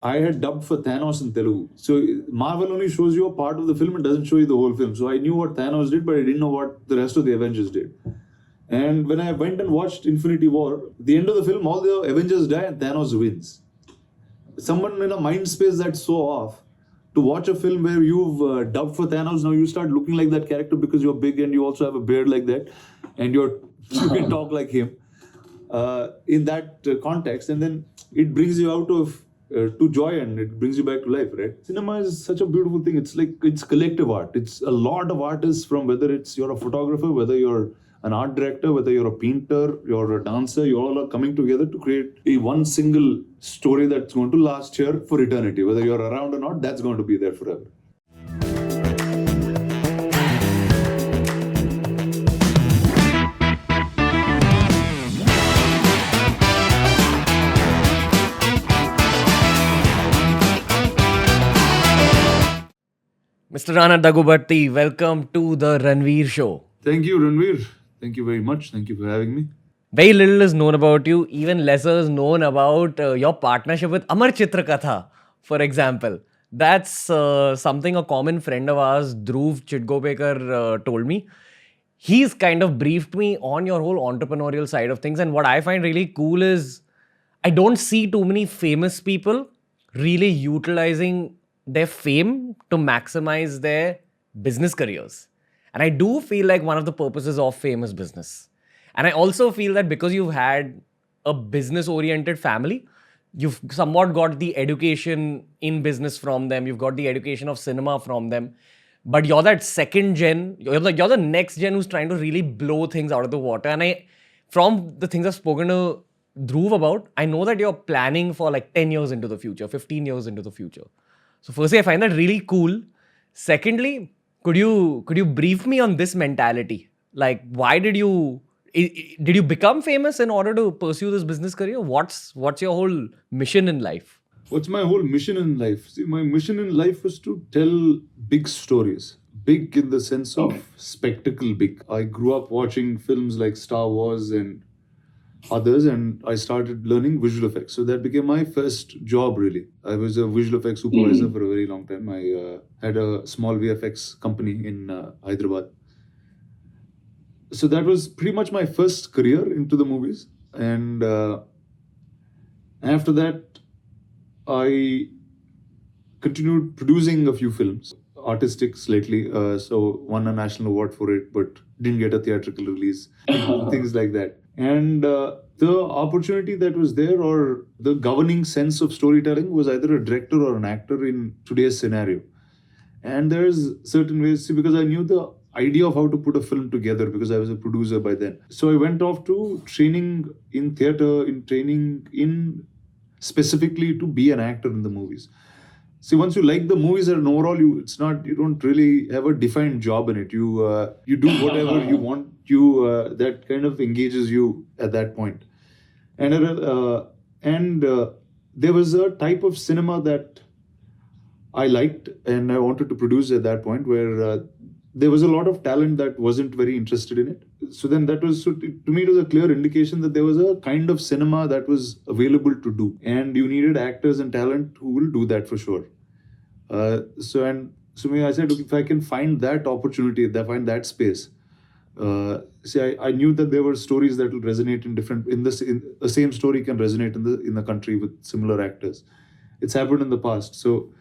I had dubbed for Thanos in Telugu. So Marvel only shows you a part of the film and doesn't show you the whole film. So I knew what Thanos did, but I didn't know what the rest of the Avengers did. And when I went and watched Infinity War, the end of the film, all the Avengers die and Thanos wins. Someone in a mind space that's so off, to watch a film where you've dubbed for Thanos, now you start looking like that character because you're big and you also have a beard like that, and you can talk like him in that context, and then it brings you out of to joy and it brings you back to life, right? Cinema is such a beautiful thing. It's like it's collective art. It's a lot of artists, from whether it's you're a photographer, whether you're an art director, whether you're a painter, you're a dancer, you all are coming together to create a one single story that's going to last here for eternity. Whether you're around or not, that's going to be there forever. Mr. Rana Daggubati, welcome to the Ranveer show. Thank you, Ranveer. Thank you very much. Thank you for having me. Very little is known about you, even lesser is known about your partnership with Amar Chitra Katha, for example. That's something a common friend of ours, Dhruv Chidgopekar, told me. He's kind of briefed me on your whole entrepreneurial side of things. And what I find really cool is I don't see too many famous people really utilizing their fame to maximize their business careers. And I do feel like one of the purposes of fame is business. And I also feel that because you've had a business oriented family, you've somewhat got the education in business from them, you've got the education of cinema from them. But you're that second gen, you're the next gen who's trying to really blow things out of the water. And from the things I've spoken to Dhruv about, I know that you're planning for like 10 years into the future, 15 years into the future. So firstly, I find that really cool. Secondly, could you brief me on this mentality? Like, why did you become famous in order to pursue this business career? What's your whole mission in life? What's my whole mission in life? See, my mission in life was to tell big stories. Big in the sense of spectacle big. I grew up watching films like Star Wars and others, and I started learning visual effects. So that became my first job, really. I was a visual effects supervisor for a very long time. I had a small VFX company in Hyderabad. So that was pretty much my first career into the movies. And after that, I continued producing a few films, artistic slightly. So won a national award for it, but didn't get a theatrical release, things like that. And the opportunity that was there, or the governing sense of storytelling, was either a director or an actor in today's scenario. And there's certain ways, see, because I knew the idea of how to put a film together because I was a producer by then. So I went off to training in theater, in training in specifically to be an actor in the movies. See, once you like the movies and overall, you don't really have a defined job in it. You do whatever you want. That kind of engages you at that point. And there was a type of cinema that I liked and I wanted to produce at that point, where there was a lot of talent that wasn't very interested in it. So then to me, it was a clear indication that there was a kind of cinema that was available to do. And you needed actors and talent who will do that for sure. So I said, if I can find that opportunity, find that space. I knew that there were stories that will resonate in the same story can resonate in the country with similar actors. It's happened in the past. So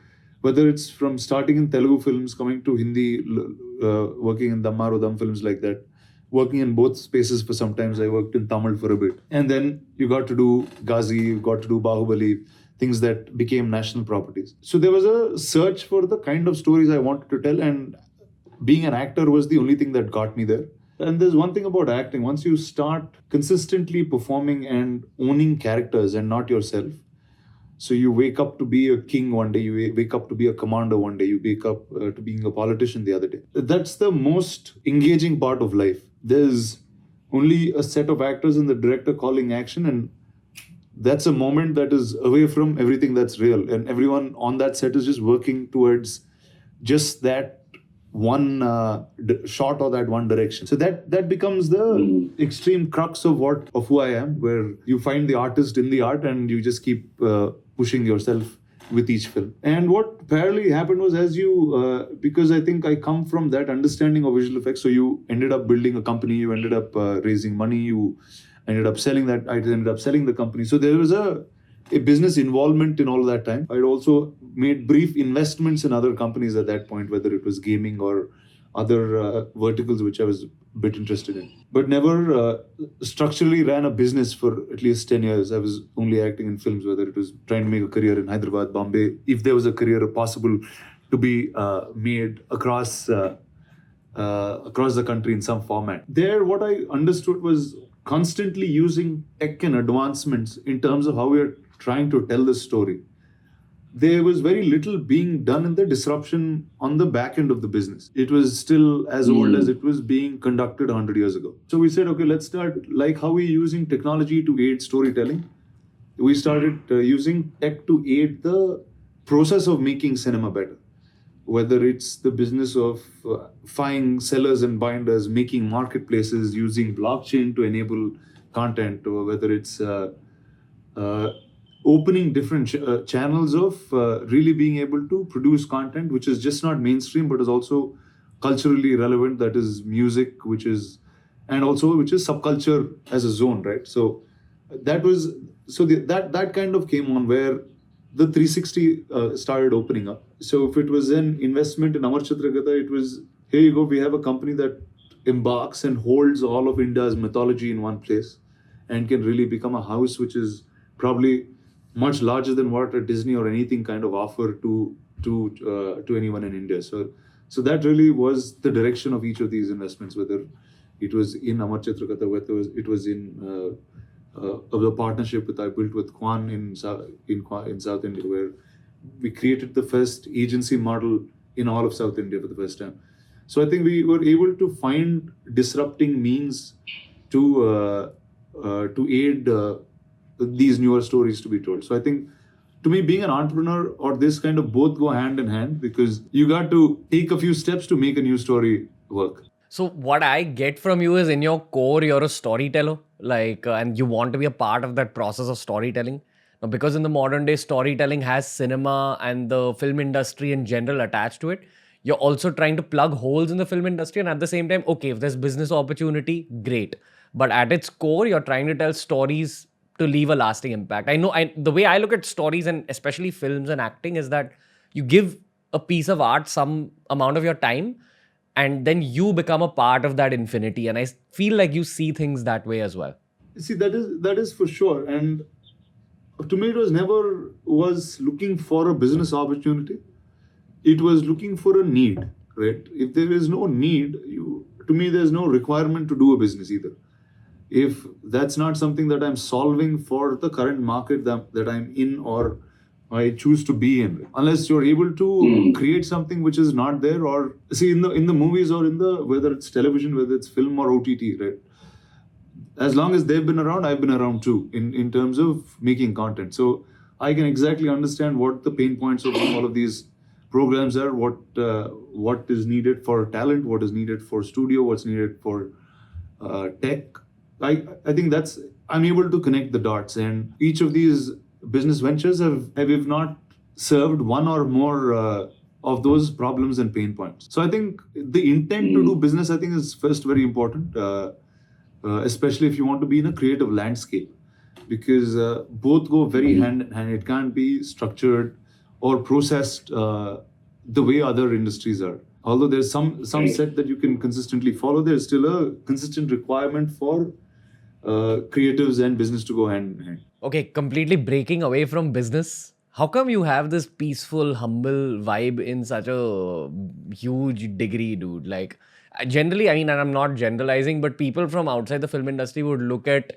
whether it's from starting in Telugu films, coming to Hindi, working in Dammar or Dam films like that, working in both spaces for sometimes. I worked in Tamil for a bit. And then you got to do Ghazi, you got to do Bahubali, things that became national properties. So there was a search for the kind of stories I wanted to tell, and being an actor was the only thing that got me there. And there's one thing about acting, once you start consistently performing and owning characters and not yourself, so you wake up to be a king one day, you wake up to be a commander one day, you wake up to being a politician the other day. That's the most engaging part of life. There's only a set of actors and the director calling action, and that's a moment that is away from everything that's real. And everyone on that set is just working towards just that one shot or that one direction. So that becomes the extreme crux of who I am, where you find the artist in the art and you just keep pushing yourself with each film. And what parallelly happened was, as you, because I think I come from that understanding of visual effects, so you ended up building a company, you ended up raising money, you ended up selling that, I ended up selling the company. So there was a business involvement in all that time. I'd also made brief investments in other companies at that point, whether it was gaming or other verticals which I was a bit interested in. But never structurally ran a business for at least 10 years. I was only acting in films, whether it was trying to make a career in Hyderabad, Bombay, if there was a career possible to be made across the country in some format. There, what I understood was constantly using tech and advancements in terms of how we are trying to tell the story. There was very little being done in the disruption on the back end of the business. It was still as old as it was being conducted 100 years ago. So we said, okay, let's start like how we're using technology to aid storytelling. We started using tech to aid the process of making cinema better. Whether it's the business of finding sellers and binders, making marketplaces, using blockchain to enable content, or whether it's opening different channels of really being able to produce content which is just not mainstream but is also culturally relevant, that is music, which is subculture as a zone, right? So that was that kind of came on where the 360 started opening up. So if it was an investment in Amar Chitra Katha, it was, here you go, we have a company that embarks and holds all of India's mythology in one place and can really become a house which is probably much larger than what a Disney or anything kind of offer to anyone in India. So that really was the direction of each of these investments, whether it was in Amar Chitra Katha, whether it was in the partnership I built with Kwan in South India, where we created the first agency model in all of South India for the first time. So I think we were able to find disrupting means to aid these newer stories to be told. So I think, to me, being an entrepreneur or this kind of both go hand in hand, because you got to take a few steps to make a new story work. So what I get from you is, in your core, you're a storyteller, and you want to be a part of that process of storytelling. Now, because in the modern day, storytelling has cinema and the film industry in general attached to it, you're also trying to plug holes in the film industry. And at the same time, okay, if there's business opportunity, great. But at its core, you're trying to tell stories to leave a lasting impact. The way I look at stories, and especially films and acting, is that you give a piece of art some amount of your time, and then you become a part of that infinity. And I feel like you see things that way as well. See, that is for sure. And to me, it was never looking for a business opportunity. It was looking for a need, right? If there is no need, to me, there's no requirement to do a business either. If that's not something that I'm solving for the current market that I'm in or I choose to be in, unless you're able to create something which is not there, or see in the movies or in the, whether it's television, whether it's film or OTT, right? As long as they've been around, I've been around too in terms of making content. So I can exactly understand what the pain points of all of these programs are, what is needed for talent, what is needed for studio, what's needed for tech. I think I'm able to connect the dots, and each of these business ventures have if not served one or more of those problems and pain points. So I think the intent to do business, I think, is first very important, especially if you want to be in a creative landscape, because both go very hand in hand. It can't be structured or processed the way other industries are. Although there's some set that you can consistently follow, there's still a consistent requirement for creatives and business to go hand in hand. Okay, completely breaking away from business. How come you have this peaceful, humble vibe in such a huge degree, dude? Like, generally, I mean, and I'm not generalizing, but people from outside the film industry would look at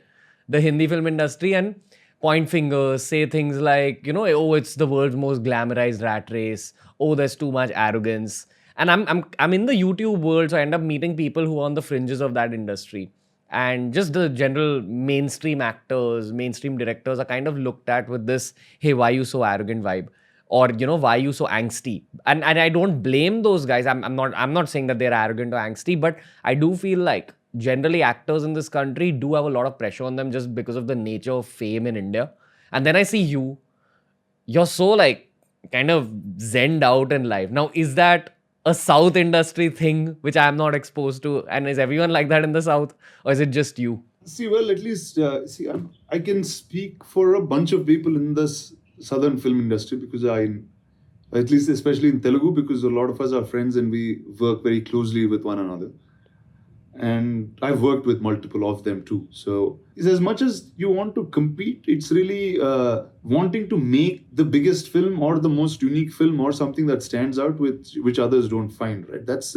the Hindi film industry and point fingers, say things like, oh, it's the world's most glamorized rat race. Oh, there's too much arrogance. And I'm in the YouTube world, so I end up meeting people who are on the fringes of that industry. And just the general mainstream actors, mainstream directors are kind of looked at with this, hey, why are you so arrogant vibe? Or, why are you so angsty? And I don't blame those guys. I'm not saying that they're arrogant or angsty, but I do feel like generally actors in this country do have a lot of pressure on them just because of the nature of fame in India. And then I see you're so kind of zenned out in life. Now, is that a South industry thing which I am not exposed to? And is everyone like that in the South? Or is it just you? See, well, at least I can speak for a bunch of people in this southern film industry because at least especially in Telugu, because a lot of us are friends and we work very closely with one another. And I've worked with multiple of them too. So it's as much as you want to compete, it's really wanting to make the biggest film or the most unique film or something that stands out which others don't find. Right? That's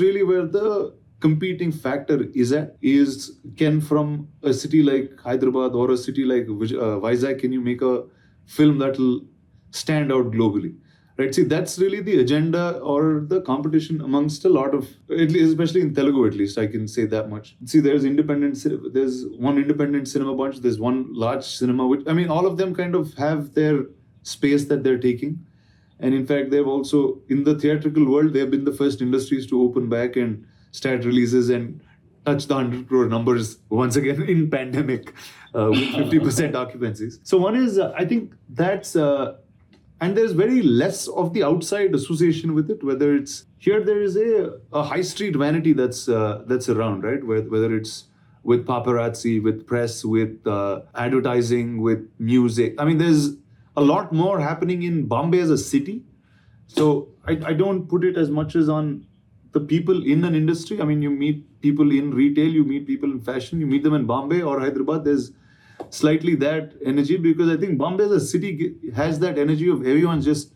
really where the competing factor is can from a city like Hyderabad or a city like Vizag, can you make a film that will stand out globally? Right. See, that's really the agenda or the competition amongst a lot of, at least, especially in Telugu, at least I can say that much. See, there's one independent cinema bunch, there's one large cinema, which, I mean, all of them kind of have their space that they're taking. And in fact, they've also, in the theatrical world, they've been the first industries to open back and start releases and touch the 100 crore numbers once again in pandemic with 50% occupancies. So one is, I think that's, and there's very less of the outside association with it, whether it's, here there is a high street vanity that's around, right? Whether it's with paparazzi, with press, with advertising, with music. I mean, there's a lot more happening in Bombay as a city. So I don't put it as much as on the people in an industry. I mean, you meet people in retail, you meet people in fashion, you meet them in Bombay or Hyderabad. There's slightly that energy because I think Bombay as a city has that energy of everyone just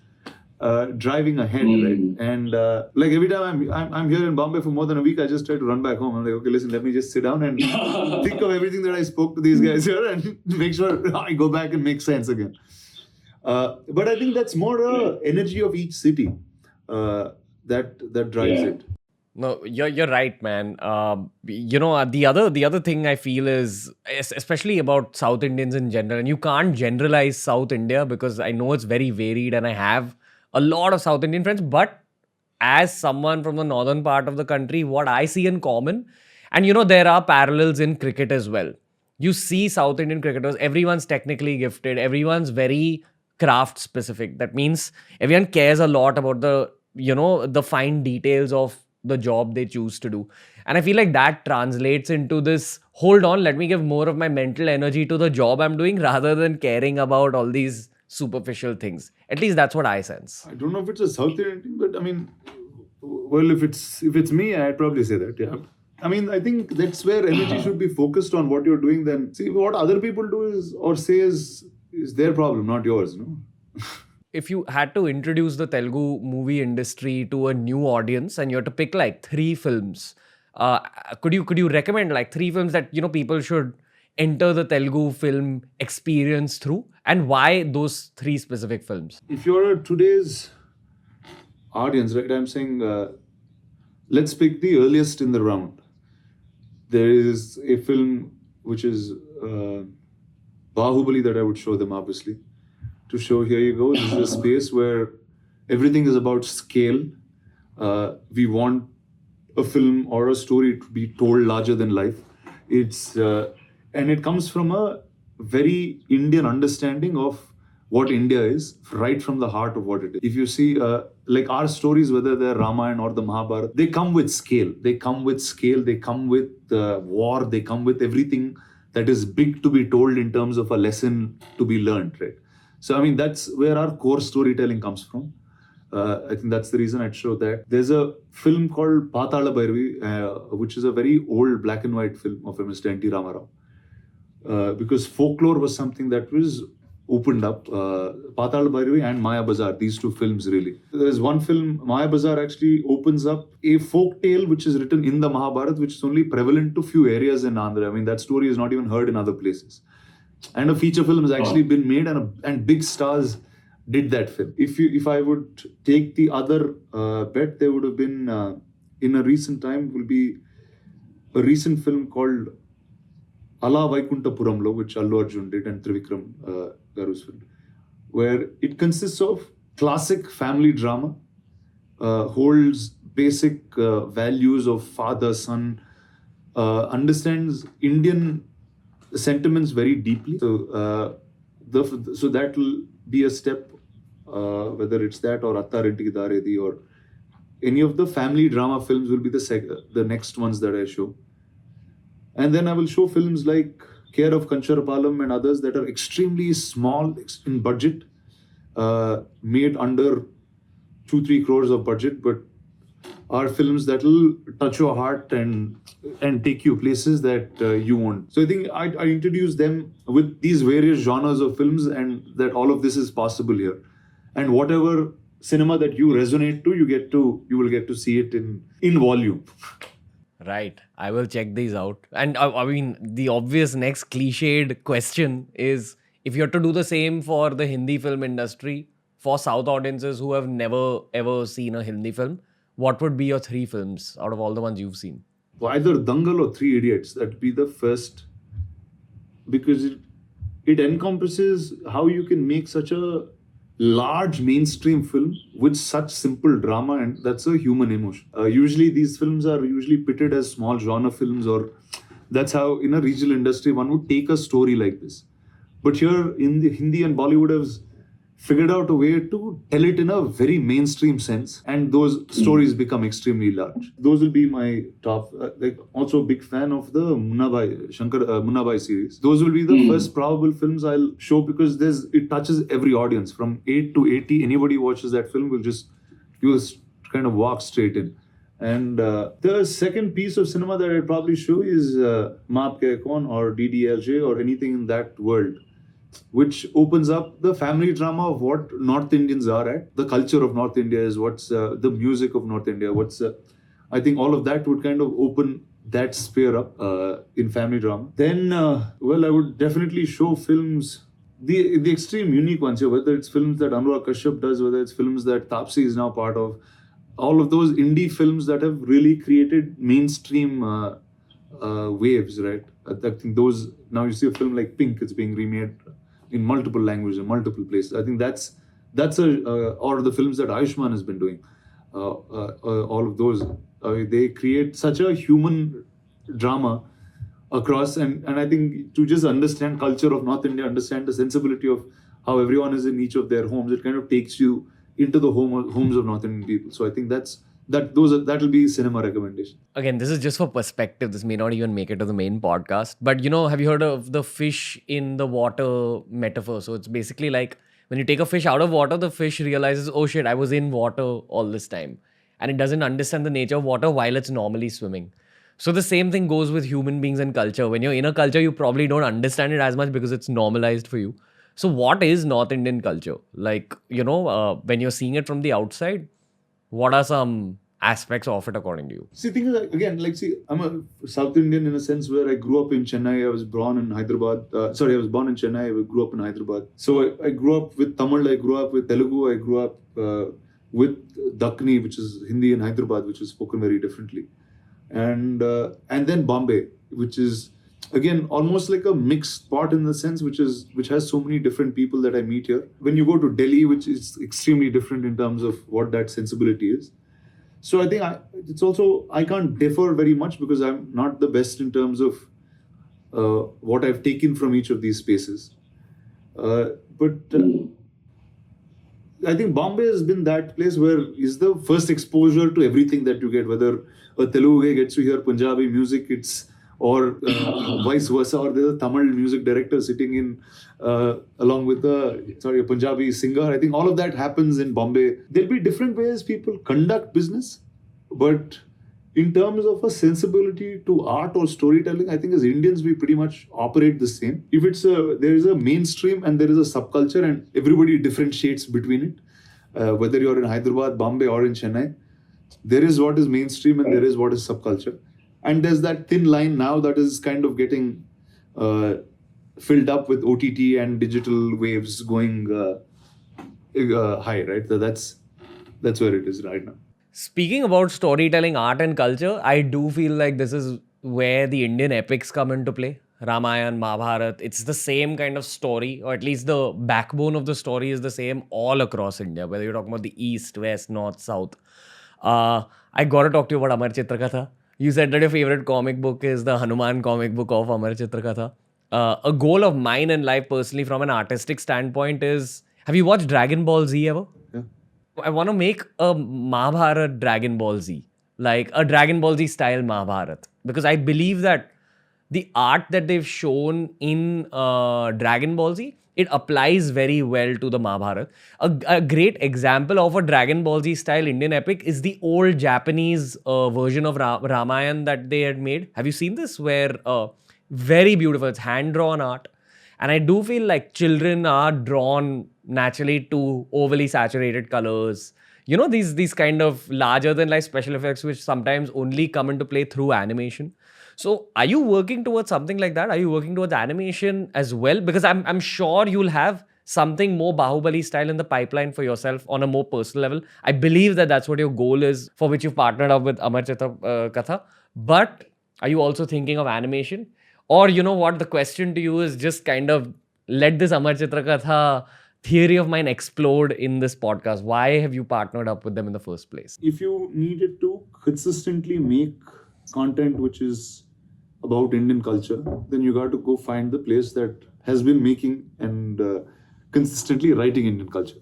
driving ahead, right? And like every time I'm here in Bombay for more than a week, I just try to run back home. I'm like, okay, listen, let me just sit down and think of everything that I spoke to these guys here and make sure I go back and make sense again. But I think that's more energy of each city that drives it. No, you're right, man. The other thing I feel is especially about South Indians in general, and you can't generalize South India because I know it's very varied, and I have a lot of South Indian friends. But as someone from the northern part of the country, what I see in common, and there are parallels in cricket as well. You see South Indian cricketers, everyone's technically gifted, everyone's very craft specific. That means everyone cares a lot about the fine details of the job they choose to do. And I feel like that translates into this, hold on, let me give more of my mental energy to the job I'm doing rather than caring about all these superficial things. At least that's what I sense. I don't know if it's a South Indian thing, but I mean, well, if it's me, I'd probably say that, yeah. I mean, I think that's where energy should be focused on what you're doing. Then see what other people do is their problem, not yours, no? If you had to introduce the Telugu movie industry to a new audience and you had to pick like 3 films, could you recommend like 3 films that people should enter the Telugu film experience through, and why those 3 specific films? If you're today's audience, right, I'm saying let's pick the earliest in the round. There is a film which is Bahubali that I would show them, obviously. To show, here you go, this is a space where everything is about scale. We want a film or a story to be told larger than life. And it comes from a very Indian understanding of what India is, right from the heart of what it is. If you see, like our stories, whether they're Ramayana or the Mahabharat, they come with scale. They come with war. They come with everything that is big to be told in terms of a lesson to be learned, right? So, I mean, that's where our core storytelling comes from. I think that's the reason I'd show that. There's a film called Pathala Bhairavi, which is a very old black and white film of Mr. N.T. Ramarao. Because folklore was something that was opened up. Pathala Bhairavi and Maya Bazaar, these 2 films really. There's one film, Maya Bazaar actually opens up a folk tale which is written in the Mahabharat, which is only prevalent to few areas in Andhra. I mean, that story is not even heard in other places. And a feature film has actually been made, and big stars did that film. If I would take the other bet, there would have been in a recent time will be a recent film called Ala Vaikuntapuramlo, which Allu Arjun did, and Trivikram Garu's film, where it consists of classic family drama, holds basic values of father, son, understands Indian sentiments very deeply. So that will be a step whether it's that or Attarinti Daredi or any of the family drama films will be the next ones that I show. And then I will show films like Care of Kancharapalam and others that are extremely small in budget, made under 2-3 crores of budget, but are films that will touch your heart and take you places that you want. So I think I introduce them with these various genres of films, and that all of this is possible here. And whatever cinema that you resonate to, you will get to see it in volume. Right. I will check these out. And I mean, the obvious next cliched question is, if you had to do the same for the Hindi film industry, for South audiences who have never ever seen a Hindi film, what would be your 3 films out of all the ones you've seen? Either Dangal or Three Idiots. That'd be the first, because it encompasses how you can make such a large mainstream film with such simple drama, and that's a human emotion. Usually these films are usually pitted as small genre films, or that's how in a regional industry one would take a story like this. But here in the Hindi and Bollywood has figured out a way to tell it in a very mainstream sense, and those stories become extremely large. Those will be my top. Also a big fan of the Munnabai series. Those will be the first probable films I'll show, because it touches every audience from 8 to 80. Anybody watches that film will just kind of walk straight in. And the second piece of cinema that I'd probably show is Maap Ke Kaun or DDLJ or anything in that world, which opens up the family drama of what North Indians are at. The culture of North India is what's the music of North India. I think all of that would kind of open that sphere up in family drama. Then, I would definitely show films, the extreme unique ones here, whether it's films that Anurag Kashyap does, whether it's films that Taapsee is now part of, all of those indie films that have really created mainstream waves, right? I think those, now you see a film like Pink, it's being remade in multiple languages, in multiple places. I think that's or the films that Ayushmann has been doing. All of those, they create such a human drama across, and I think to just understand culture of North India, understand the sensibility of how everyone is in each of their homes, it kind of takes you into the homes of North Indian people. So I think that will be cinema recommendation. Again, this is just for perspective. This may not even make it to the main podcast. But have you heard of the fish in the water metaphor? So it's basically like when you take a fish out of water, the fish realizes, oh shit, I was in water all this time. And it doesn't understand the nature of water while it's normally swimming. So the same thing goes with human beings and culture. When you're in a culture, you probably don't understand it as much because it's normalized for you. So what is North Indian culture? Like, when you're seeing it from the outside, what are some aspects of it according to you? See, thing is, again, I'm a South Indian in a sense where I grew up in Chennai. I was born in Hyderabad. I was born in Chennai. I grew up in Hyderabad. So I grew up with Tamil. I grew up with Telugu. I grew up with Dakkini, which is Hindi in Hyderabad, which is spoken very differently. And then Bombay, which is again almost like a mixed pot in the sense which has so many different people that I meet here. When you go to Delhi, which is extremely different in terms of what that sensibility is. So I think I can't differ very much because I'm not the best in terms of what I've taken from each of these spaces. But I think Bombay has been that place where is the first exposure to everything that you get, whether a Telugu guy gets to hear Punjabi music, or vice versa, or there's a Tamil music director sitting in along with a Punjabi singer. I think all of that happens in Bombay. There'll be different ways people conduct business, but in terms of a sensibility to art or storytelling, I think as Indians we pretty much operate the same. If there is a mainstream and there is a subculture, and everybody differentiates between it, whether you're in Hyderabad, Bombay, or in Chennai, there is what is mainstream and there is what is subculture. And there's that thin line now that is kind of getting filled up with OTT and digital waves going high, right? So that's where it is right now. Speaking about storytelling, art and culture, I do feel like this is where the Indian epics come into play. Ramayana, Mahabharat, it's the same kind of story, or at least the backbone of the story is the same all across India, whether you're talking about the East, West, North, South. I got to talk to you about Amar Chitra Katha. You said that your favorite comic book is the Hanuman comic book of Amar Chitra Katha. A goal of mine in life personally from an artistic standpoint is, Have you watched Dragon Ball Z ever? Yeah. I want to make a Mahabharat Dragon Ball Z, like a Dragon Ball Z style Mahabharat, because I believe that the art that they've shown in Dragon Ball Z, it applies very well to the Mahabharat. A great example of a Dragon Ball Z style Indian epic is the old Japanese version of Ramayana that they had made. Have you seen this? Where very beautiful, it's hand drawn art. And I do feel like children are drawn naturally to overly saturated colors. You know, these kind of larger than life special effects, which sometimes only come into play through animation. So are you working towards something like that? Are you working towards animation as well? Because I'm sure you'll have something more Bahubali style in the pipeline for yourself on a more personal level. I believe that that's what your goal is, for which you've partnered up with Amar Chitra Katha. But are you also thinking of animation? Or you know what, the question to you is just kind of let this Amar Chitra Katha theory of mine explode in this podcast. Why have you partnered up with them in the first place? If you needed to consistently make content which is about Indian culture, then you got to go find the place that has been making and consistently writing Indian culture.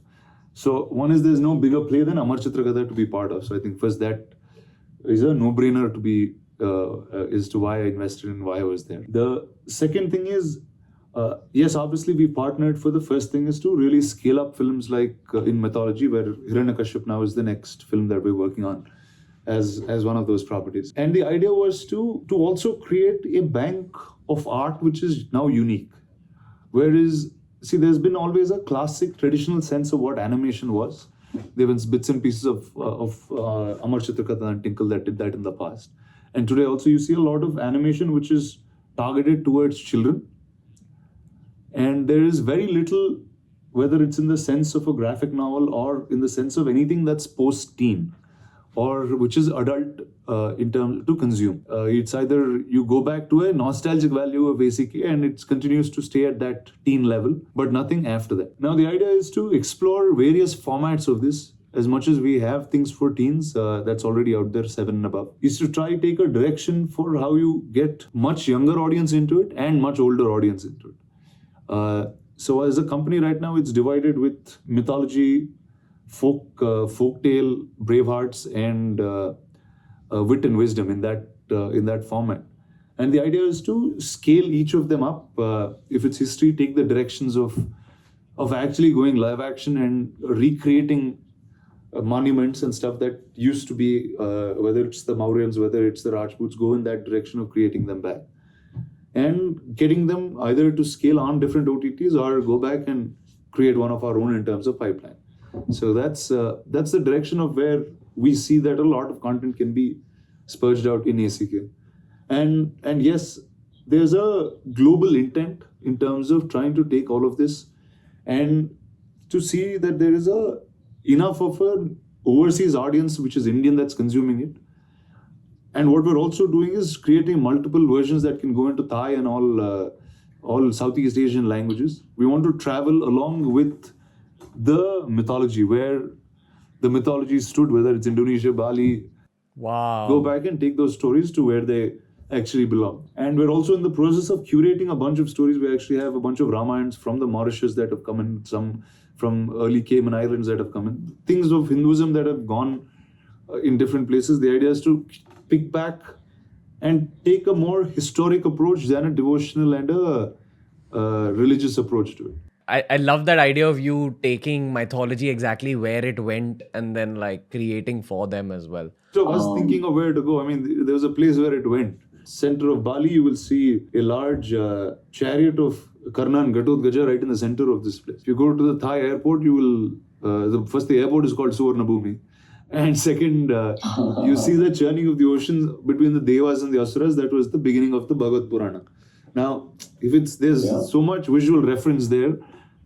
So one is, there's no bigger play than Amar Chitra Katha to be part of. So I think first that is a no-brainer to be as to why I invested and why I was there. The second thing is, yes, obviously we partnered for the first thing is to really scale up films like in mythology, where Hiranyakashipu now is the next film that we're working on as one of those properties. And the idea was to also create a bank of art which is now unique. Whereas, see, there's been always a classic traditional sense of what animation was. There have been bits and pieces of Amar Chitra Katha and Tinkle that did that in the past. And today also you see a lot of animation which is targeted towards children. And there is very little, whether it's in the sense of a graphic novel or in the sense of anything that's post-teen or which is adult in terms to consume. It's either you go back to a nostalgic value of ACK and it continues to stay at that teen level, but nothing after that. Now the idea is to explore various formats of this. As much as we have things for teens, that's already out there, 7 and above, is to try take a direction for how you get much younger audience into it and much older audience into it. So as a company right now, it's divided with mythology, folktale, bravehearts, and wit and wisdom in that format. And the idea is to scale each of them up. If it's history, take the directions of actually going live action and recreating monuments and stuff that used to be, whether it's the Mauryans, whether it's the Rajputs, go in that direction of creating them back and getting them either to scale on different OTTs or go back and create one of our own in terms of pipeline. So that's the direction of where we see that a lot of content can be spurged out in ACK. And yes, there's a global intent in terms of trying to take all of this and to see that there is enough of an overseas audience which is Indian that's consuming it. And what we're also doing is creating multiple versions that can go into Thai and all Southeast Asian languages. We want to travel along with the mythology, where the mythology stood, whether it's Indonesia, Bali. Wow. Go back and take those stories to where they actually belong. And we're also in the process of curating a bunch of stories. We actually have a bunch of Ramayans from the Mauritius that have come in, some from early Cayman Islands that have come in, things of Hinduism that have gone in different places. The idea is to pick back and take a more historic approach than a devotional and a religious approach to it. I love that idea of you taking mythology exactly where it went and then like creating for them as well. So I was thinking of where to go. I mean, there was a place where it went. Center of Bali, you will see a large chariot of Karnan Gatotkacha right in the center of this place. If you go to the Thai airport, you will, the airport is called Suvarnabhumi. And second, you see the churning of the ocean between the Devas and the Asuras. That was the beginning of the Bhagavad Purana. Now, if there's so much visual reference there,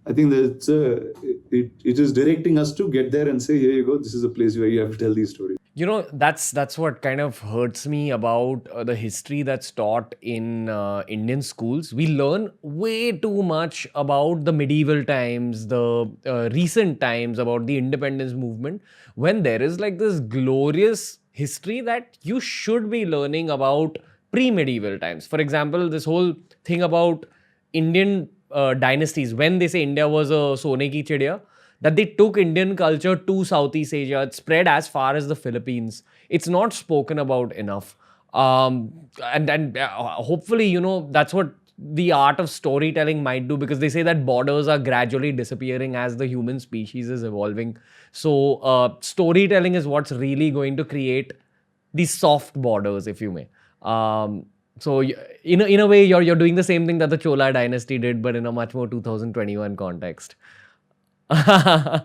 I think that it is directing us to get there and say, here you go, this is a place where you have to tell these stories. You know, that's what kind of hurts me about the history that's taught in Indian schools. We learn way too much about the medieval times, the recent times, about the independence movement, when there is like this glorious history that you should be learning about pre-medieval times. For example, this whole thing about Indian dynasties, when they say India was a Sone ki chidiya, that they took Indian culture to Southeast Asia. It spread as far as the Philippines. It's not spoken about enough. And hopefully, that's what the art of storytelling might do, because they say that borders are gradually disappearing as the human species is evolving. So, storytelling is what's really going to create these soft borders, if you may. So in a way, you're doing the same thing that the Chola dynasty did, but in a much more 2021 context. I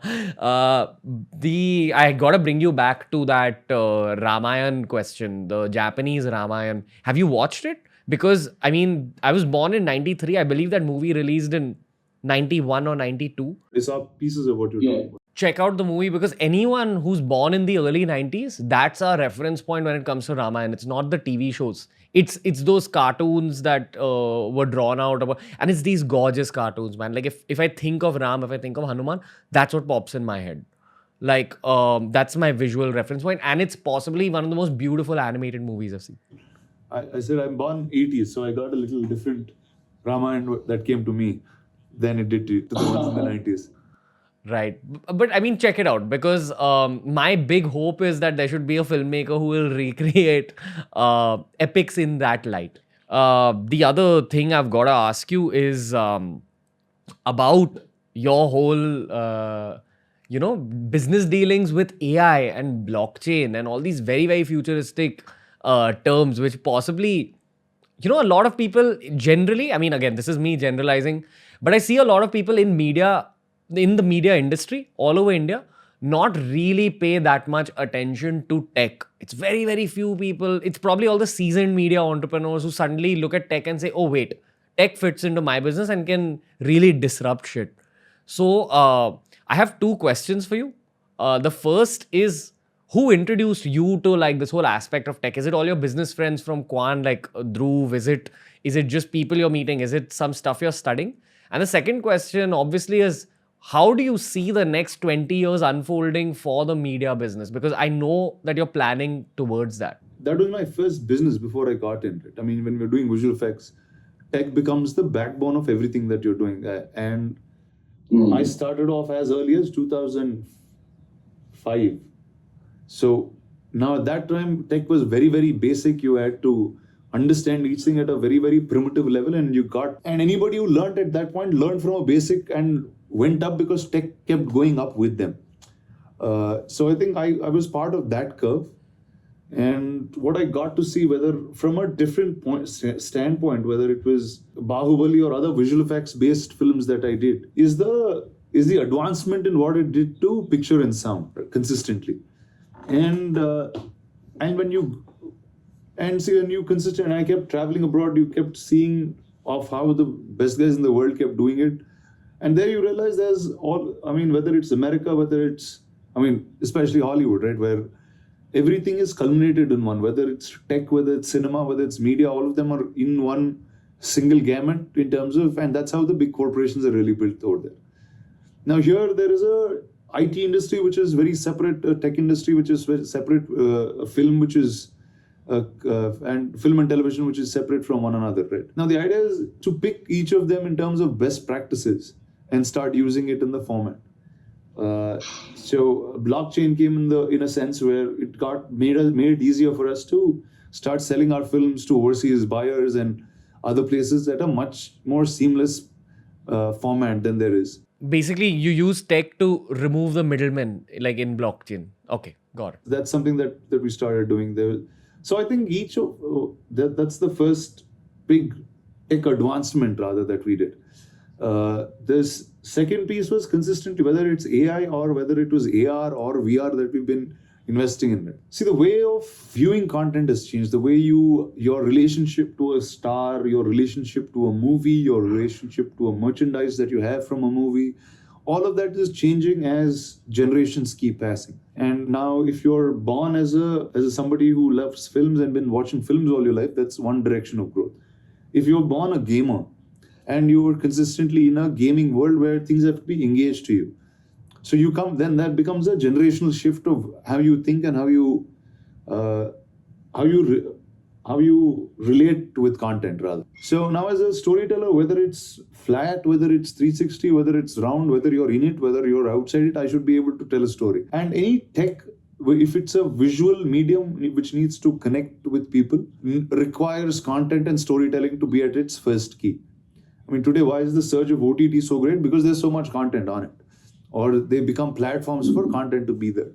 gotta bring you back to that Ramayan question, the Japanese Ramayan. Have you watched it? Because I mean, I was born in '93. I believe that movie released in '91 or '92. I saw pieces of what you're talking about. Check out the movie, because anyone who's born in the early 90s, that's our reference point when it comes to Ramayana. It's not the TV shows. It's those cartoons that were drawn out about, and it's these gorgeous cartoons, man. Like if I think of Ram, if I think of Hanuman, that's what pops in my head. Like that's my visual reference point, and it's possibly one of the most beautiful animated movies I've seen. I said I'm born 80s, so I got a little different Ramayana that came to me than it did to the ones in the 90s. Right. But I mean, check it out, because my big hope is that there should be a filmmaker who will recreate epics in that light. The other thing I've got to ask you is about your whole, business dealings with AI and blockchain and all these very, very futuristic terms, which possibly, a lot of people generally, I mean, again, this is me generalizing, but I see a lot of people in the media industry all over India not really pay that much attention to tech. It's very, very few people. It's probably all the seasoned media entrepreneurs who suddenly look at tech and say, oh, wait, tech fits into my business and can really disrupt shit. So I have two questions for you. The first is, who introduced you to like this whole aspect of tech? Is it all your business friends from Kwan, like Dhruv? Is it just people you're meeting? Is it some stuff you're studying? And the second question obviously is, how do you see the next 20 years unfolding for the media business? Because I know that you're planning towards that. That was my first business before I got into it. I mean, when we're doing visual effects, tech becomes the backbone of everything that you're doing. And I started off as early as 2005. So now at that time, tech was very, very basic. You had to understand each thing at a very, very primitive level, and anybody who learned at that point learned from a basic and went up because tech kept going up with them. So I think I was part of that curve. And what I got to see, whether from a different standpoint, whether it was Bahubali or other visual effects based films that I did, is the advancement in what it did to picture and sound consistently. And when you consistent, and I kept traveling abroad, you kept seeing of how the best guys in the world kept doing it. And there you realize whether it's America, whether it's, especially Hollywood, right, where everything is culminated in one, whether it's tech, whether it's cinema, whether it's media, all of them are in one single gamut in terms of, and that's how the big corporations are really built over there. Now here, there is a IT industry, which is very separate, a tech industry, which is very separate, a film, which is, and film and television, which is separate from one another, right? Now the idea is to pick each of them in terms of best practices and start using it in the format. So blockchain came in a sense where it made it easier for us to start selling our films to overseas buyers and other places at a much more seamless format than there is. Basically, you use tech to remove the middlemen, like in blockchain. Okay, got it. That's something that we started doing there. So I think that's the first big tech advancement rather that we did. This second piece was consistently, whether it's AI or whether it was AR or VR that we've been investing in it. See, the way of viewing content has changed. The way your relationship to a star, your relationship to a movie, your relationship to a merchandise that you have from a movie, all of that is changing as generations keep passing. And now, if you're born as somebody who loves films and been watching films all your life, that's one direction of growth. If you're born a gamer and you were consistently in a gaming world where things have to be engaged to you, so then that becomes a generational shift of how you think and how you how you relate with content rather. So now as a storyteller, whether it's flat, whether it's 360, whether it's round, whether you're in it, whether you're outside it, I should be able to tell a story. And any tech, if it's a visual medium which needs to connect with people, requires content and storytelling to be at its first key. I mean, today, why is the surge of OTT so great? Because there's so much content on it, or they become platforms for content to be there.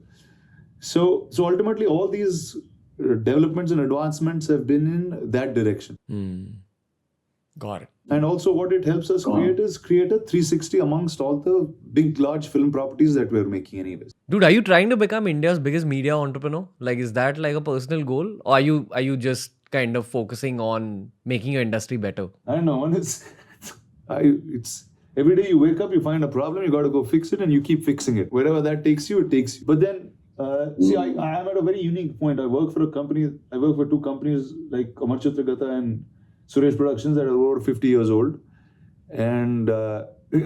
So ultimately, all these developments and advancements have been in that direction. Got it. And also, what it helps us create is create a 360 amongst all the big, large film properties that we're making, anyways. Dude, are you trying to become India's biggest media entrepreneur? Like, is that like a personal goal, or are you just kind of focusing on making your industry better? I don't know. And it's every day you wake up, you find a problem, you got to go fix it, and you keep fixing it. Wherever that takes you, it takes you. But then, see, I am at a very unique point. I work for two companies like Amar Chitra Katha and Suresh Productions that are over 50 years old. And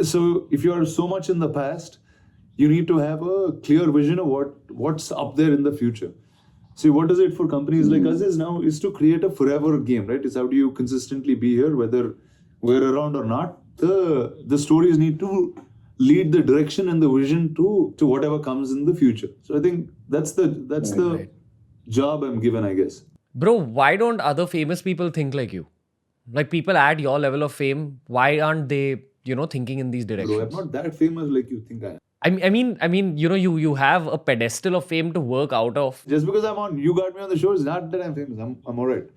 so if you are so much in the past, you need to have a clear vision of what's up there in the future. See, what is it for companies like us is to create a forever game, right? It's how do you consistently be here, whether we're around or not. The stories need to lead the direction and the vision to whatever comes in the future. So I think that's the job I'm given, I guess. Bro, why don't other famous people think like you? Like people at your level of fame, why aren't they, thinking in these directions? Bro, I'm not that famous like you think I am. I mean, you have a pedestal of fame to work out of. Just because you got me on the show, it's not that I'm famous. I'm alright.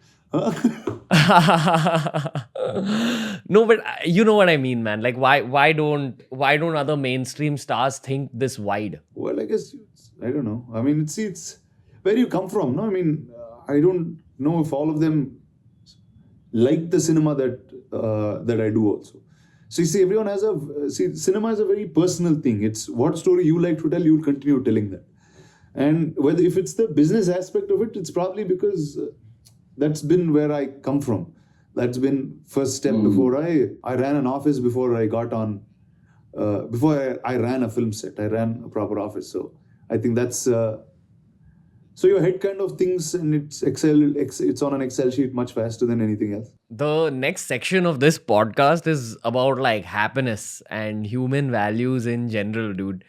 No, but you know what I mean, man. Like, why don't other mainstream stars think this wide? Well, I guess I don't know. I mean, it's where you come from. No, I mean, I don't know if all of them like the cinema that I do also. So you see, cinema is a very personal thing. It's what story you like to tell, you'll continue telling that. And if it's the business aspect of it, it's probably because that's been where I come from. That's been first step before I ran an office before I got on, before I ran a film set. I ran a proper office. So I think that's, so your head kind of thinks and it's on an Excel sheet much faster than anything else. The next section of this podcast is about like happiness and human values in general, dude.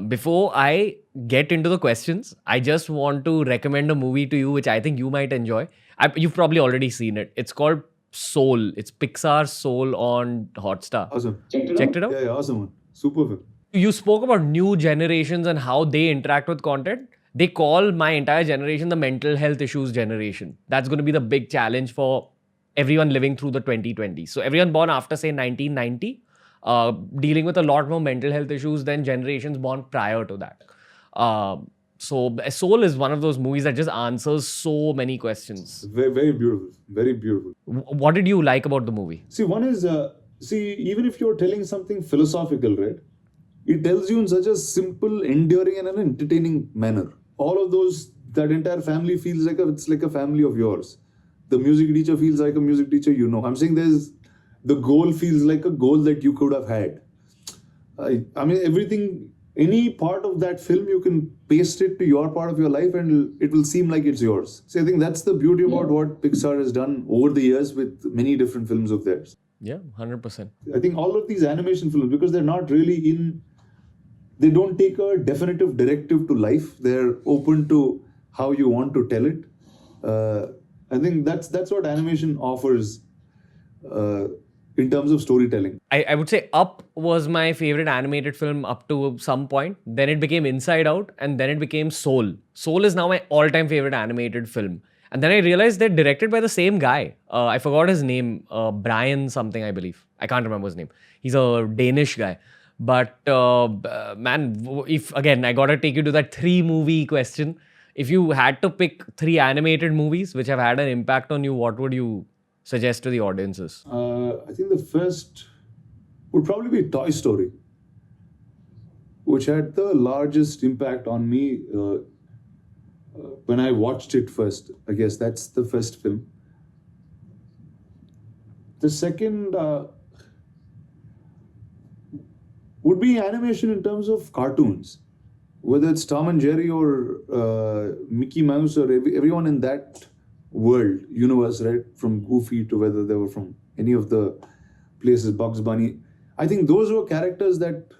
Before I get into the questions, I just want to recommend a movie to you, which I think you might enjoy. You've probably already seen it. It's called Soul. It's Pixar's Soul on Hotstar. Awesome. Checked it out? Yeah, awesome one. Super film. You spoke about new generations and how they interact with content. They call my entire generation the mental health issues generation. That's going to be the big challenge for everyone living through the 2020s. So everyone born after, say, 1990, dealing with a lot more mental health issues than generations born prior to that. So Soul is one of those movies that just answers so many questions. Very, very beautiful. Very beautiful. What did you like about the movie? See, one is, even if you're telling something philosophical, right? It tells you in such a simple, enduring, and an entertaining manner. All of those, that entire family feels like it's like a family of yours. The music teacher feels like a music teacher you know. I'm saying the goal feels like a goal that you could have had. I mean, everything, any part of that film, you can paste it to your part of your life and it will seem like it's yours. So I think that's the beauty about what Pixar has done over the years with many different films of theirs. Yeah, 100%. I think all of these animation films, because they're not really they don't take a definitive directive to life. They're open to how you want to tell it. I think that's what animation offers in terms of storytelling. I would say Up was my favorite animated film up to some point. Then it became Inside Out, and then it became Soul. Soul is now my all-time favorite animated film. And then I realized they're directed by the same guy. I forgot his name. Brian something, I believe. I can't remember his name. He's a Danish guy. But man, if again, I gotta take you to that 3-movie question. If you had to pick 3 animated movies which have had an impact on you, what would you suggest to the audiences? I think the first would probably be Toy Story, which had the largest impact on me when I watched it first. I guess that's the first film. The second would be animation in terms of cartoons, whether it's Tom and Jerry or Mickey Mouse or everyone in that world, universe, right? From Goofy to whether they were from any of the places, Bugs Bunny. I think those were characters that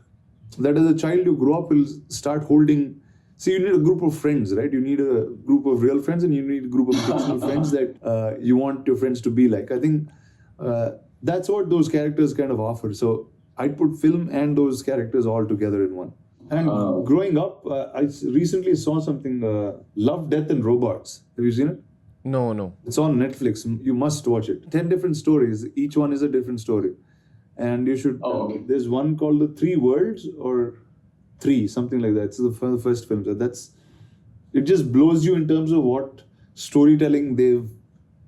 as a child you grow up will start holding. See, you need a group of friends, right? You need a group of real friends, and you need a group of fictional friends that you want your friends to be like. I think that's what those characters kind of offer. So I'd put film and those characters all together in one. And growing up, I recently saw something, Love, Death and Robots. Have you seen it? No. It's on Netflix. You must watch it. 10 different stories. Each one is a different story. And you should... okay. There's one called The Three Worlds or Three, something like that. It's the first film. So it just blows you in terms of what storytelling they've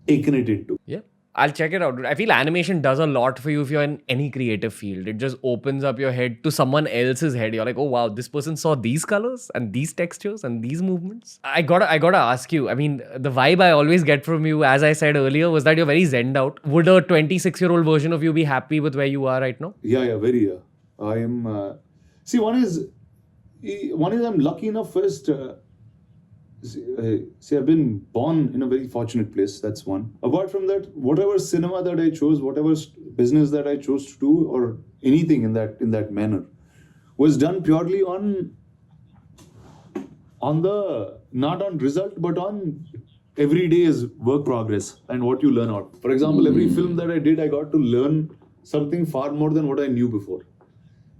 taken it into. Yeah. I'll check it out. I feel animation does a lot for you if you're in any creative field. It just opens up your head to someone else's head. You're like, oh wow, this person saw these colors and these textures and these movements. I gotta ask you. I mean, the vibe I always get from you, as I said earlier, was that you're very zenned out. Would a 26-year-old version of you be happy with where you are right now? Yeah, very. I am. See, one is I'm lucky enough first. See, I've been born in a very fortunate place. That's one. Apart from that, whatever cinema that I chose, whatever business that I chose to do, or anything in that manner, was done purely on the not on result, but on every day's work progress and what you learn out. For example, every film that I did, I got to learn something far more than what I knew before.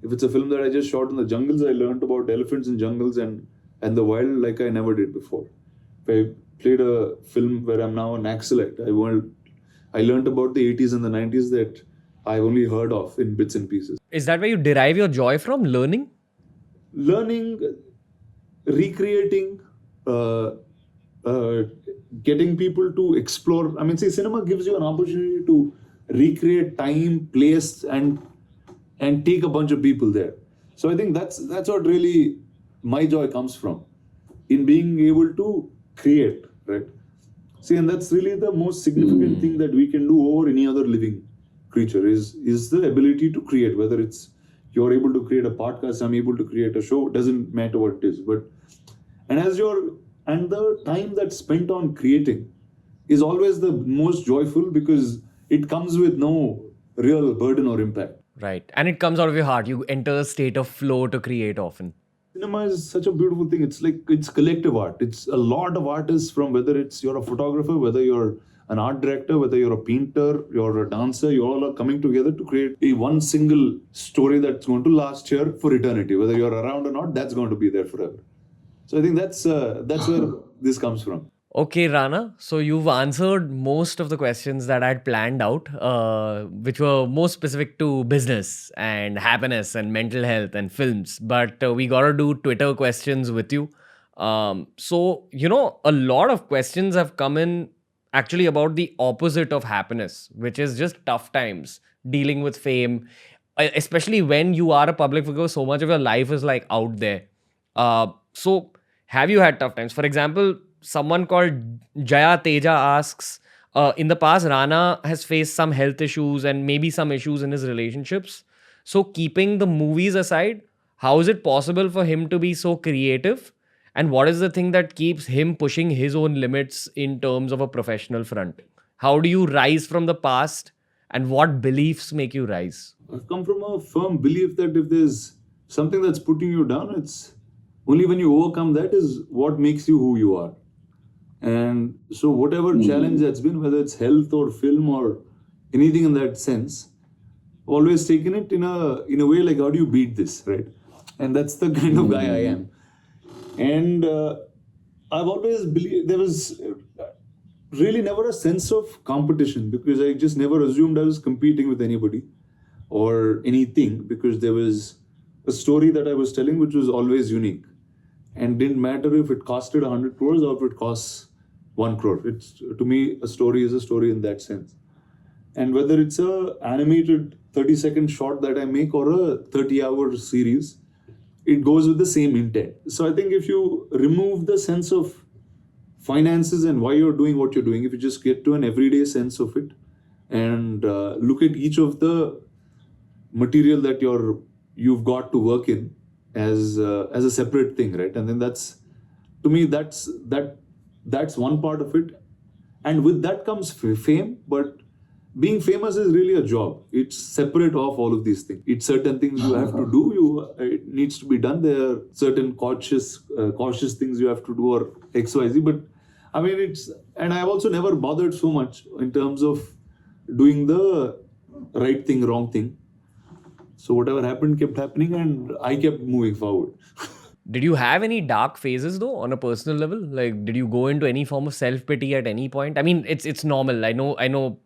If it's a film that I just shot in the jungles, I learned about elephants in jungles and the wild like I never did before. If I played a film where I'm now an Axelite, I learned about the 80s and the 90s that I've only heard of in bits and pieces. Is that where you derive your joy from? Learning? Learning, recreating, getting people to explore. I mean, see, cinema gives you an opportunity to recreate time, place, and take a bunch of people there. So I think that's what really my joy comes from, in being able to create, right? See, and that's really the most significant thing that we can do over any other living creature is the ability to create. Whether it's you're able to create a podcast, I'm able to create a show, doesn't matter what it is. And the time that's spent on creating is always the most joyful because it comes with no real burden or impact. Right. And it comes out of your heart. You enter a state of flow to create often. Cinema is such a beautiful thing. It's collective art. It's a lot of artists, from whether you're a photographer, whether you're an art director, whether you're a painter, you're a dancer, you all are coming together to create one single story that's going to last here for eternity. Whether you're around or not, that's going to be there forever. So I think that's where this comes from. Okay, Rana. So you've answered most of the questions that I'd planned out, which were more specific to business and happiness and mental health and films. But we got to do Twitter questions with you. So, a lot of questions have come in actually about the opposite of happiness, which is just tough times, dealing with fame, especially when you are a public figure. So much of your life is like out there. So have you had tough times? For example, someone called Jaya Teja asks, in the past, Rana has faced some health issues and maybe some issues in his relationships. So keeping the movies aside, how is it possible for him to be so creative? And what is the thing that keeps him pushing his own limits in terms of a professional front? How do you rise from the past and what beliefs make you rise? I've come from a firm belief that if there's something that's putting you down, it's only when you overcome that is what makes you who you are. And so whatever challenge that's been, whether it's health or film or anything in that sense, always taken it in a way like, how do you beat this, right? And that's the kind of guy I am. And I've always believed there was really never a sense of competition, because I just never assumed I was competing with anybody or anything, because there was a story that I was telling which was always unique. And didn't matter if it costed 100 crores or if it costs 1 crore. To me, a story is a story in that sense. And whether it's a animated 30-second short that I make or a 30-hour series, it goes with the same intent. So I think if you remove the sense of finances and why you're doing what you're doing, if you just get to an everyday sense of it and look at each of the material that you've got to work in as a separate thing, right? And then that's one part of it. And with that comes fame, but being famous is really a job. It's separate of all of these things. It's certain things you have to do. It needs to be done. There are certain cautious things you have to do, or XYZ. But I mean, and I've also never bothered so much in terms of doing the right thing, wrong thing. So whatever happened kept happening, and I kept moving forward. Did you have any dark phases though on a personal level? Like, did you go into any form of self-pity at any point? I mean, it's normal. I know.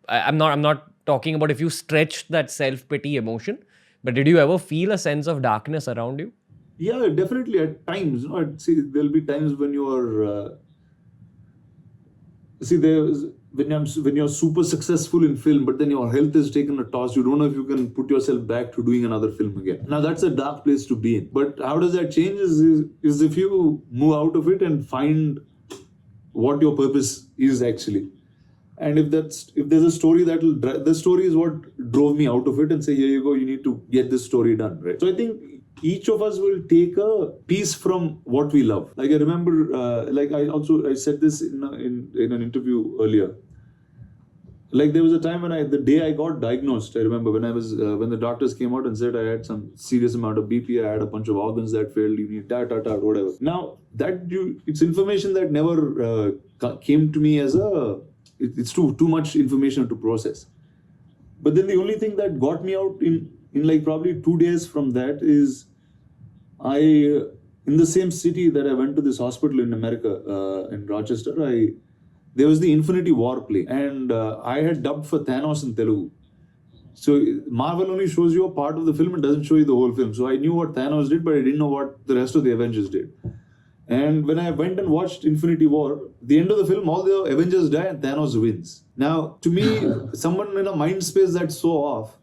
I'm not talking about if you stretched that self-pity emotion, but did you ever feel a sense of darkness around you? Yeah, definitely at times. I'd say there'll be times when you are. There's when you're super successful in film, but then your health is taken a toss. You don't know if you can put yourself back to doing another film again. Now that's a dark place to be in. But how does that change? Is if you move out of it and find what your purpose is actually. And if there's a story the story is what drove me out of it, and say, here you go, you need to get this story done, right? So I think each of us will take a piece from what we love. Like I remember, I said this in an interview earlier. Like there was a time when the day I got diagnosed, I remember when the doctors came out and said I had some serious amount of BP, I had a bunch of organs that failed, you need whatever. Now it's information that never came to me as it's too much information to process. But then the only thing that got me out in like probably 2 days from that is in the same city that I went to this hospital in America, in Rochester, there was the Infinity War play, and I had dubbed for Thanos in Telugu. So Marvel only shows you a part of the film and doesn't show you the whole film. So I knew what Thanos did, but I didn't know what the rest of the Avengers did. And when I went and watched Infinity War, the end of the film, all the Avengers die and Thanos wins. Now, to me, someone in a mind space that's so off,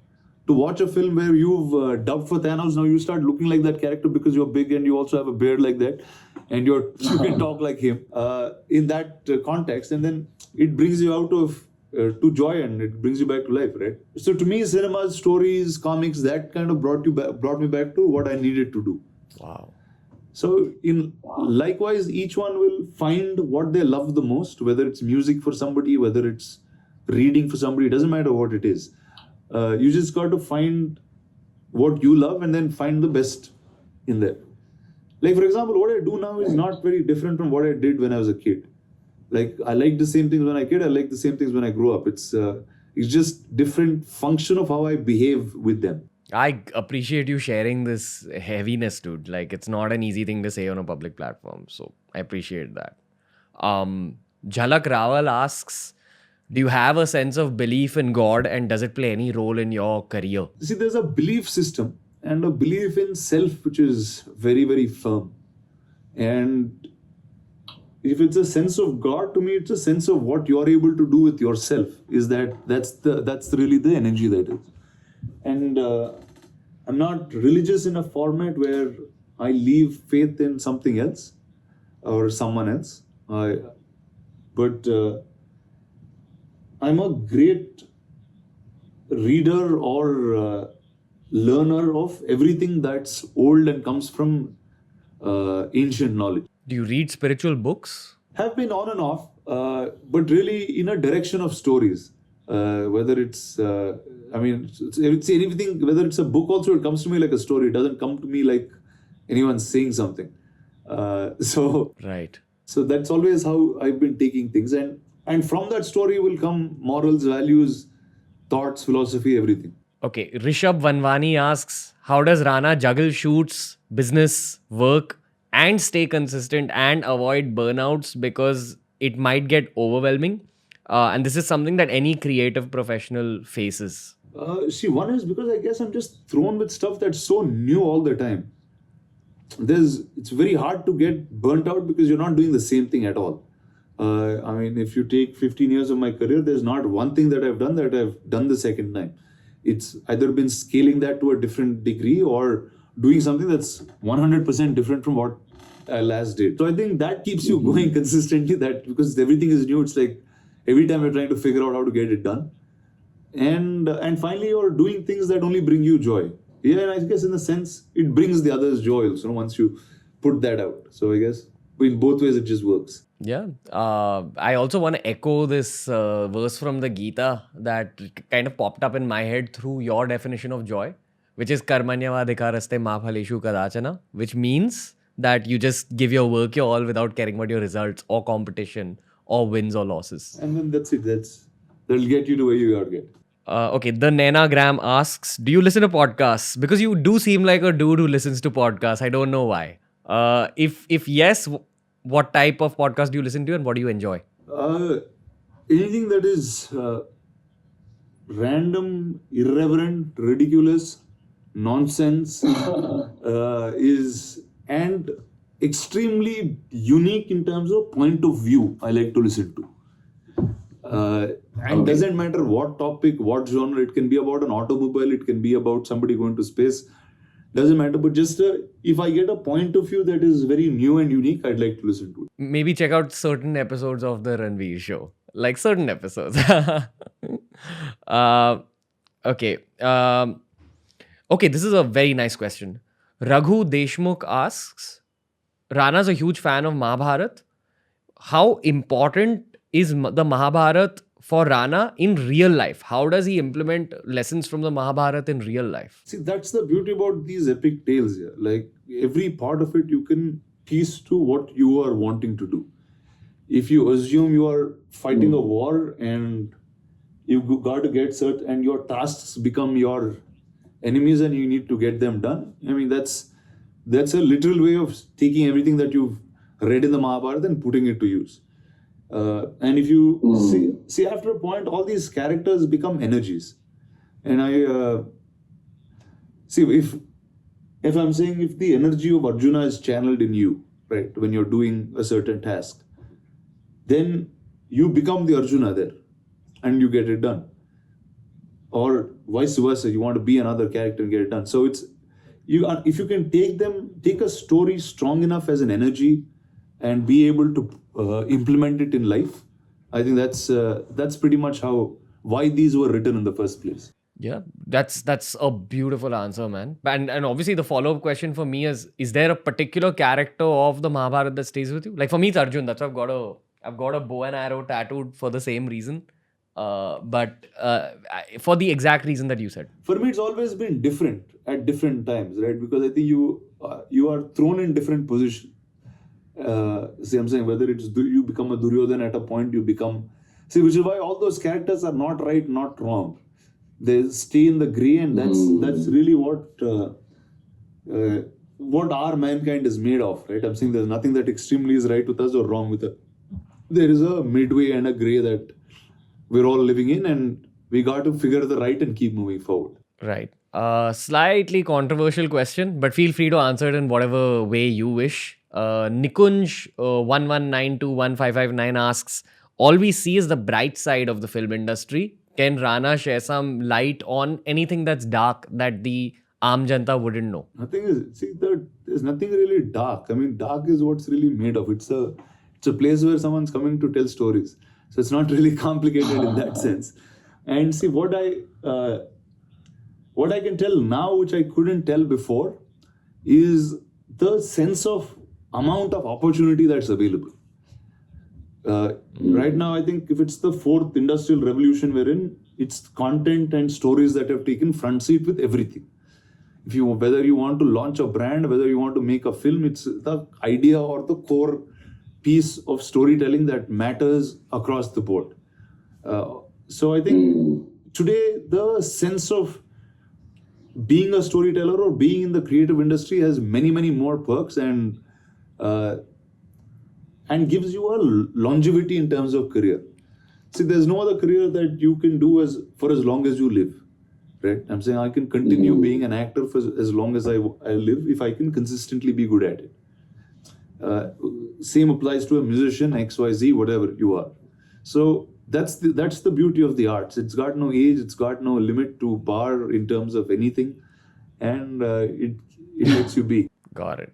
to watch a film where you've dubbed for Thanos, now you start looking like that character because you're big and you also have a beard like that, and you can talk like him in that context, and then it brings you out of to joy and it brings you back to life, right? So to me, cinemas, stories, comics, that kind of brought me back to what I needed to do. Wow. So likewise, each one will find what they love the most, whether it's music for somebody, whether it's reading for somebody, it doesn't matter what it is. You just got to find what you love and then find the best in there. Like, for example, what I do now is not very different from what I did when I was a kid. Like, I like the same things when I was a kid, I like the same things when I grew up. It's just different function of how I behave with them. I appreciate you sharing this heaviness, dude. Like, it's not an easy thing to say on a public platform. So I appreciate that. Jhalak Rawal asks, do you have a sense of belief in God, and does it play any role in your career? See, there's a belief system and a belief in self which is very, very firm. And if it's a sense of God, to me, it's a sense of what you're able to do with yourself. That's really the energy that is. And I'm not religious in a format where I leave faith in something else or someone else. But I'm a great reader or learner of everything that's old and comes from ancient knowledge. Do you read spiritual books? Have been on and off, but really in a direction of stories. Whether it's anything, whether it's a book also, it comes to me like a story. It doesn't come to me like anyone saying something. Right. So that's always how I've been taking things. And from that story will come morals, values, thoughts, philosophy, everything. Okay, Rishabh Vanvani asks, how does Rana juggle shoots, business, work, and stay consistent and avoid burnouts, because it might get overwhelming? And this is something that any creative professional faces. One is because I guess I'm just thrown with stuff that's so new all the time. It's very hard to get burnt out because you're not doing the same thing at all. If you take 15 years of my career, there's not one thing that I've done the second time. It's either been scaling that to a different degree or doing something that's 100% different from what I last did. So I think that keeps you going consistently, that because everything is new, it's like every time you're trying to figure out how to get it done. And finally, you're doing things that only bring you joy. Yeah, and I guess in a sense, it brings the others joy also once you put that out. So I guess, in both ways, it just works. Yeah. I also want to echo this verse from the Gita that kind of popped up in my head through your definition of joy, which is karmanyavadhikaraste ma phaleshu kadachana, which means that you just give your work your all without caring about your results or competition or wins or losses. And then that's it. That'll get you to where you gotta get. Okay, the Naina Graham asks, do you listen to podcasts? Because you do seem like a dude who listens to podcasts. I don't know why. If yes, what type of podcast do you listen to and what do you enjoy? Anything that is random, irreverent, ridiculous, nonsense is and extremely unique in terms of point of view. I like to listen to. And doesn't matter what topic, what genre. It can be about an automobile. It can be about somebody going to space. Doesn't matter. But just if I get a point of view that is very new and unique, I'd like to listen to it. Maybe check out certain episodes of the Ranveer show. Like certain episodes. Okay. Okay, this is a very nice question. Raghu Deshmukh asks, Rana's a huge fan of Mahabharat. How important is the Mahabharat for Rana in real life? How does he implement lessons from the Mahabharat in real life? See, that's the beauty about these epic tales here. Like every part of it, you can piece to what you are wanting to do. If you assume you are fighting a war and you got to get certain, and your tasks become your enemies and you need to get them done. I mean, that's a literal way of taking everything that you've read in the Mahabharata and putting it to use. And if you see after a point, all these characters become energies. And I see if I'm saying if the energy of Arjuna is channeled in you, right, when you're doing a certain task, then you become the Arjuna there and you get it done. Or vice versa, you want to be another character and get it done. So it's if you can take a story strong enough as an energy and be able to implement it in life, I think that's pretty much why these were written in the first place. Yeah, that's a beautiful answer, man. And obviously the follow-up question for me is there a particular character of the Mahabharata that stays with you? Like for me, it's Arjun. That's why I've got a bow and arrow tattooed for the same reason. But for the exact reason that you said. For me, it's always been different at different times, right? Because I think you are thrown in different positions. See, I'm saying whether it's you become a Duryodhana at a point, you become... See, which is why all those characters are not right, not wrong. They stay in the grey, and that's really what our mankind is made of, right? I'm saying there's nothing that extremely is right with us or wrong with us. There is a midway and a grey that we're all living in, and we got to figure the right and keep moving forward. Right. Slightly controversial question, but feel free to answer it in whatever way you wish. Nikunj 11921559 asks, all we see is the bright side of the film industry. Can Rana share some light on anything that's dark that the Aam Janta wouldn't know? There's nothing really dark. I mean, dark is what's really made of. It's a place where someone's coming to tell stories. So it's not really complicated in that sense. And see, what I can tell now, which I couldn't tell before, is the sense of amount of opportunity that's available. Right now, I think if it's the fourth industrial revolution we're in, it's content and stories that have taken front seat with everything. Whether you want to launch a brand, whether you want to make a film, it's the idea or the core piece of storytelling that matters across the board. So I think today the sense of being a storyteller or being in the creative industry has many, many more perks and gives you a longevity in terms of career. See, there's no other career that you can do for as long as you live, right? I'm saying I can continue being an actor for as long as I live if I can consistently be good at it. Same applies to a musician, XYZ, whatever you are. So that's the beauty of the arts. It's got no age, it's got no limit to bar in terms of anything, and it lets you be. Got it.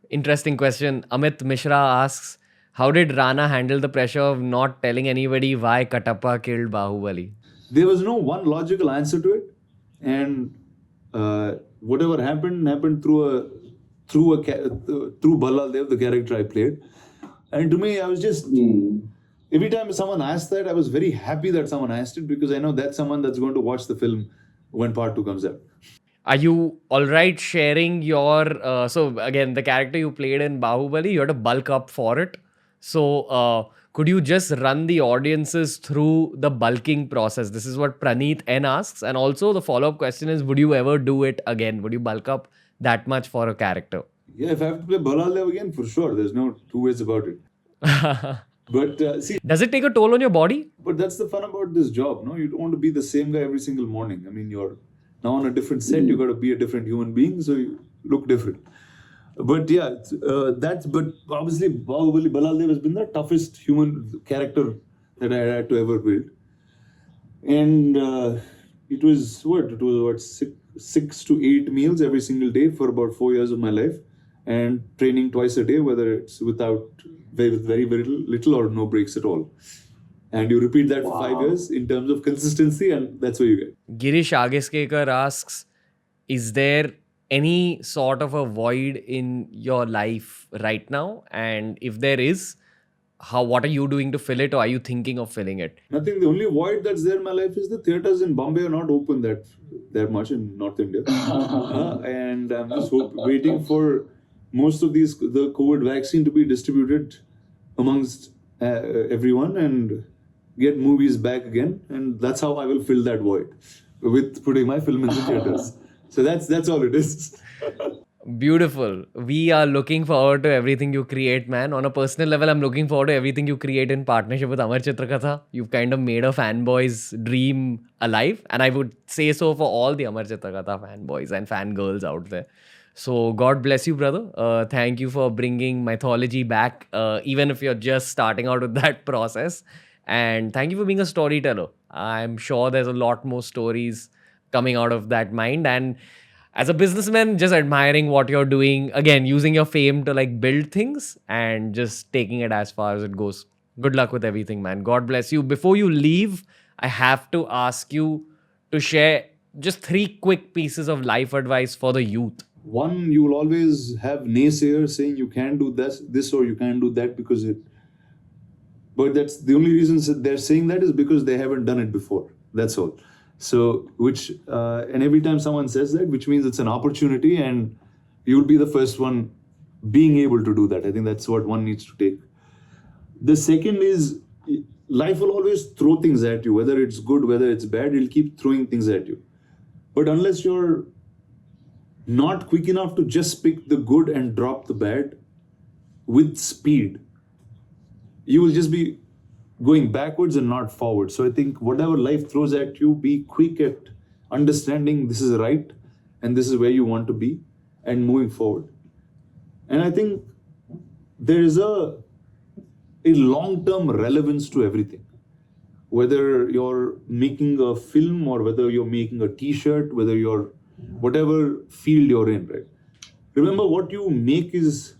Interesting question. Amit Mishra asks, how did Rana handle the pressure of not telling anybody why Kattappa killed Bahubali? There was no one logical answer to it, and whatever happened through through Bhallaldeva, the character I played. And to me, I was just every time someone asked that, I was very happy that someone asked it, because I know that's someone that's going to watch the film when part 2 comes out. Are you all right sharing your so again, the character you played in Bahubali, you had to bulk up for it. So could you just run the audiences through the bulking process? This is what Praneeth N asks, and also the follow-up question is, would you ever do it again? Would you bulk up that much for a character? Yeah, if I have to play Bhallaldeva again, for sure. There's no two ways about it. But see, Does it take a toll on your body? but that's the fun about this job, no? You don't want to be the same guy every single morning. I mean, you're now on a different set. You got to be a different human being, so you look different. But yeah, but obviously Bahubali Bhallaldeva has been the toughest human character that I had to ever build. And it was what 6 to 8 meals every single day for about 4 years of my life, and training twice a day, whether it's with very little or no breaks at all. And you repeat that for 5 years in terms of consistency, and that's what you get. Girish Ageskekar asks, is there any sort of a void in your life right now? And if there is, what are you doing to fill it, or are you thinking of filling it? Nothing. The only void that's there in my life is the theaters in Bombay are not open that much in North India, and I'm just waiting for most of the COVID vaccine to be distributed amongst everyone and get movies back again, and that's how I will fill that void, with putting my film in the theaters. So that's all it is. Beautiful. We are looking forward to everything you create, man. On a personal level, I'm looking forward to everything you create in partnership with Amar Chitra Katha. You've kind of made a fanboy's dream alive. And I would say so for all the Amar Chitra Katha fanboys and fangirls out there. So God bless you, brother. Thank you for bringing mythology back, even if you're just starting out with that process. And thank you for being a storyteller. I'm sure there's a lot more stories coming out of that mind. And as a businessman, just admiring what you're doing, again, using your fame to like build things and just taking it as far as it goes. Good luck with everything, man. God bless you. Before you leave, I have to ask you to share just 3 quick pieces of life advice for the youth. One, you will always have naysayers saying you can't do this or you can't do that because it. But that's the only reason they're saying that is because they haven't done it before. That's all. So, and every time someone says that, which means it's an opportunity, and you'll be the first one being able to do that. I think that's what one needs to take. The second is, life will always throw things at you, whether it's good, whether it's bad, it'll keep throwing things at you. But unless you're not quick enough to just pick the good and drop the bad with speed, you will just be going backwards and not forward. So I think whatever life throws at you, be quick at understanding this is right and this is where you want to be and moving forward. And I think there is a long-term relevance to everything. Whether you're making a film or whether you're making a t-shirt, whether you're whatever field you're in, right? Remember, what you make is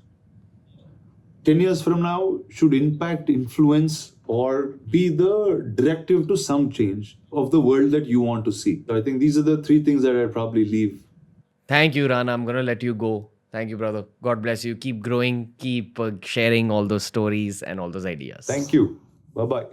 10 years from now should impact, influence, or be the directive to some change of the world that you want to see. So I think these are the 3 things that I'd probably leave. Thank you, Rana. I'm going to let you go. Thank you, brother. God bless you. Keep growing. Keep sharing all those stories and all those ideas. Thank you. Bye-bye.